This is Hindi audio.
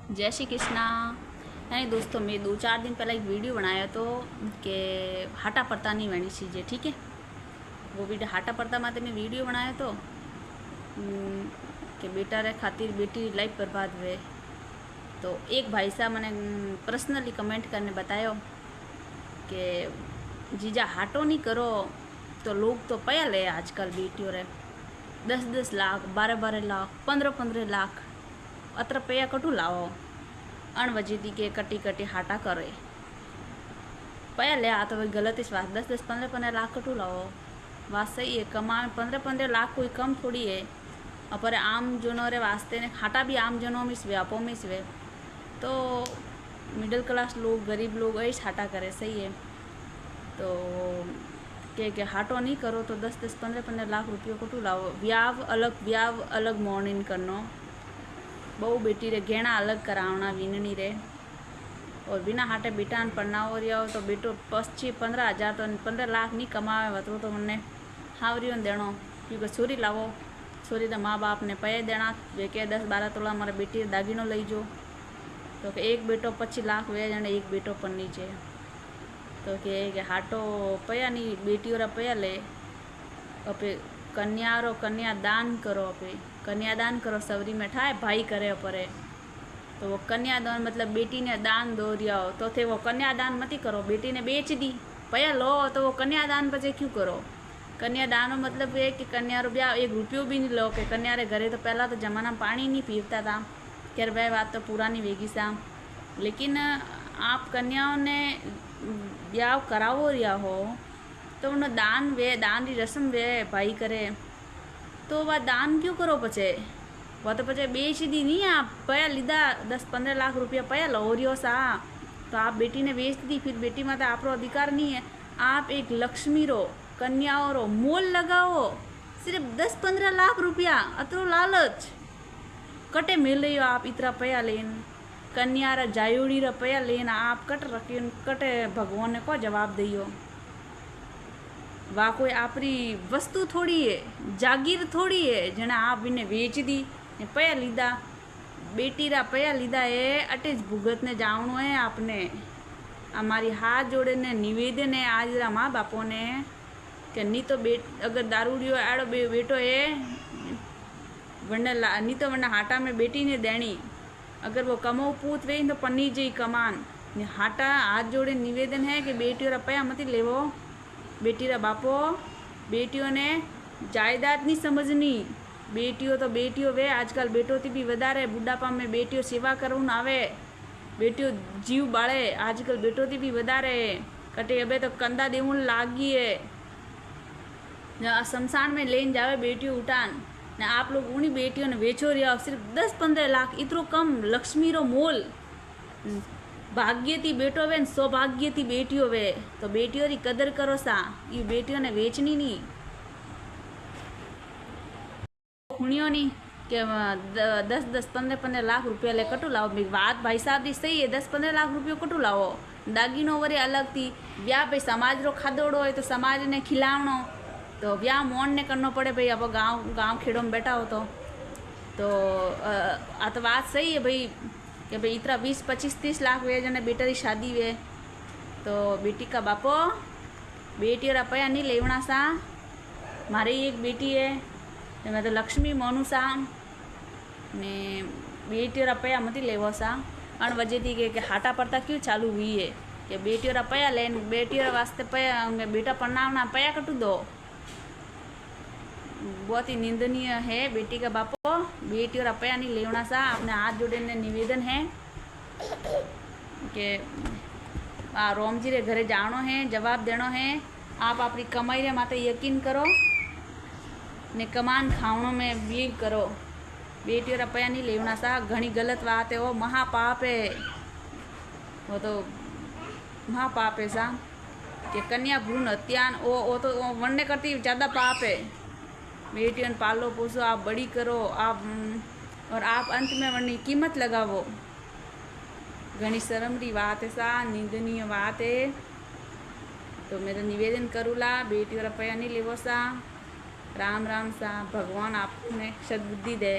जय श्री कृष्णा। नहीं दोस्तों, मैं 2-4 दिन पहले एक वीडियो बनाया तो कि हाटा पड़ता नहीं वणी चीज़ें, ठीक है। वो वीडियो हाटा पड़ता माते मैं वीडियो बनाया तो कि बेटा रे खातिर बेटी लाइफ बर्बाद हुए। तो एक भाई साहब मैंने पर्सनली कमेंट करने बताया कि जीजा हाटो नहीं करो तो लोग तो पया ले आजकल बेटियों रे 10-10 लाख, 12-12 लाख, 15-15 लाख अत्र पया कटू लाओ अणवजीती के कटी कटी हाटा करे पया ले आ तो गलत इस बात 10-10, 15-15 लाख कटू लाओ। बात सही है, कमा 15-15 लाख कोई कम थोड़ी है। पर आम जनों रे वास्ते ने हाटा भी आम जनों में स्वे आपो में स्वे तो मिडिल क्लास लोग, गरीब लोग ऐसे हाटा करे, सही है। तो के हाटो नहीं करो तो 10-10, 15-15 लाख रुपये कटू लाओ। ब्याव अलग मॉर्निंग करनो, बहु बेटी रे घेणा अलग करावना विननी रे, और बिना हाटे बेटा पढ़नाओ रिया हो तो बेटो 15,000 तो 15 लाख नहीं कमावे वतरो तो उन्हें हावरियों देनो, क्योंकि छोरी लावो, छोरी तो माँ बाप ने पये देना वे के 10-12 तोला मारे बेटी दागीनो लई जो। तो कि एक बेटो 25 लाख वे जने एक बेटो पर नीचे तो कि हाटो पया नहीं बेटियों रा पया ले अपे कन्या दान करो, अपे कन्यादान करो, सवरी में ठाए भाई करे परे। तो वो कन्यादान मतलब बेटी ने दान दो रिया हो तो थे वो कन्यादान मती करो, बेटी ने बेच दी पया लो तो वो कन्यादान पचे क्यों करो। कन्यादान मतलब ये कि कन्या रो ब्याह 1 रुपयो भी नहीं लो। कि कन्या रे घरे तो पहला तो जमाना में पानी नहीं पीवता था, खैर वह बात तो पुरानी वेगी सा। लेकिन आप कन्याओं ने ब्याह करावो रिया हो तो उन्हें दान री रस्म वे भाई करे तो वह दान क्यों करो पचे। वह तो पचे बेच दी नहीं, आप पया लीधा 10-15 लाख रुपया पया लो रियो सा तो आप बेटी ने बेच दी, फिर बेटी में तो आपरो अधिकार नहीं है। आप एक लक्ष्मी रो कन्याओं रो मोल लगाओ सिर्फ 10-15 लाख रुपया, अतरो लालच कटे मिले आप इतना पया लेन कन्या रा जायोड़ी रा पया लेन आप कट रखी कटे भगवान ने को जवाब दियो। वाह कोई आपरी वस्तु थोड़ी है, जागीर थोड़ी है जने आप इन्हें बेच दी ने पया लीधा। बेटी रा पया लीधा है अटेज भुगत ने जावनो है आपने। हमारी हाथ जोड़े ने निवेदन है आज रा माँ बापों ने कि नहीं तो अगर दारूडियो आड़ो बेटो है वरना नहीं तो वरना हाटा में बेटी ने देनी, अगर वो कमो पूत वे तो पन्नी जी कमान ने हाटा हाथ जोड़े निवेदन है कि बेटियों रा पया मत लेवो। बेटी रा बापो बेटियों ने जायदाद नहीं समझनी, बेटियों तो बेटियों वे आजकल बेटो थी भी वधारे बुढ़ापा में बेटियों सेवा करवन आवे, बेटियों जीव बाळे आजकल बेटो थी भी वधारे कटे अबे तो कंदा देवन लागी है शमशान में लेन जावे बेटियों उठान ने आप लोग उन्हीं बेटियों ने वेचो रिया सिर्फ 10-15 लाख इतरो कम लक्ष्मी रो मोल। भाग्य थी बेटो वे सौभाग्य थी बेटियों वे तो बेटियों री कदर करो सा, ये बेटियों ने वेचनी नहीं खुणियों नहीं कि 10-10, 15-15 लाख रुपया ले कटू लाओ। बात भाई साहब दी सही है, 10-15 लाख रुपये कटू लाओ। दागीनो वरे अलग थी ब्याह भाई समाज रो खादोड़ो है तो समाज ने खिलावनो तो ब्याह मोन ने करनो पड़े भाई। अब गाँव खेड़ों में बैठा हो तो आ तो बात सही है भाई कि भाई इतना 20, 25, 30 लाख वे जने बेटा की शादी वे तो बेटी का बापो बेटी रा पया नहीं लेवना सा। मारी एक बेटी है मैं तो लक्ष्मी मोनू सा ने बेटी रा पया मत लेवो सा। अण वजह थी कि हाटा पड़ता क्यों चालू हुई है कि बेटी रा पया लेन बेटी रा वास्ते पया बेटा पढ़नावना पया कटू दो, बहुत ही निंदनीय है। बेटी का बापो बेटी और अपया नहीं लेवना सा। अपने हाथ जोड़े ने निवेदन है कि रोम जी रे घरे जानो है, जवाब देनो है। आप अपनी कमाई रे माते यकीन करो ने कमान खावणों में भी करो। बेटी और अपया नहीं लेवना सा, घनी गलत बात है, वो महापाप है, वो तो महापाप है सा कि कन्या भ्रूण हत्या वो तो वरने करती ज़्यादा पाप है। बेटियों पालो पोसो, आप बड़ी करो आप और आप अंत में वरनी कीमत लगावो। घनी शर्म री बात है सा, निंदनीय बात है। तो मैं तो निवेदन करूला बेटी और पया नहीं लेवो सा। राम राम सा, भगवान आपने सद्बुद्धि दे।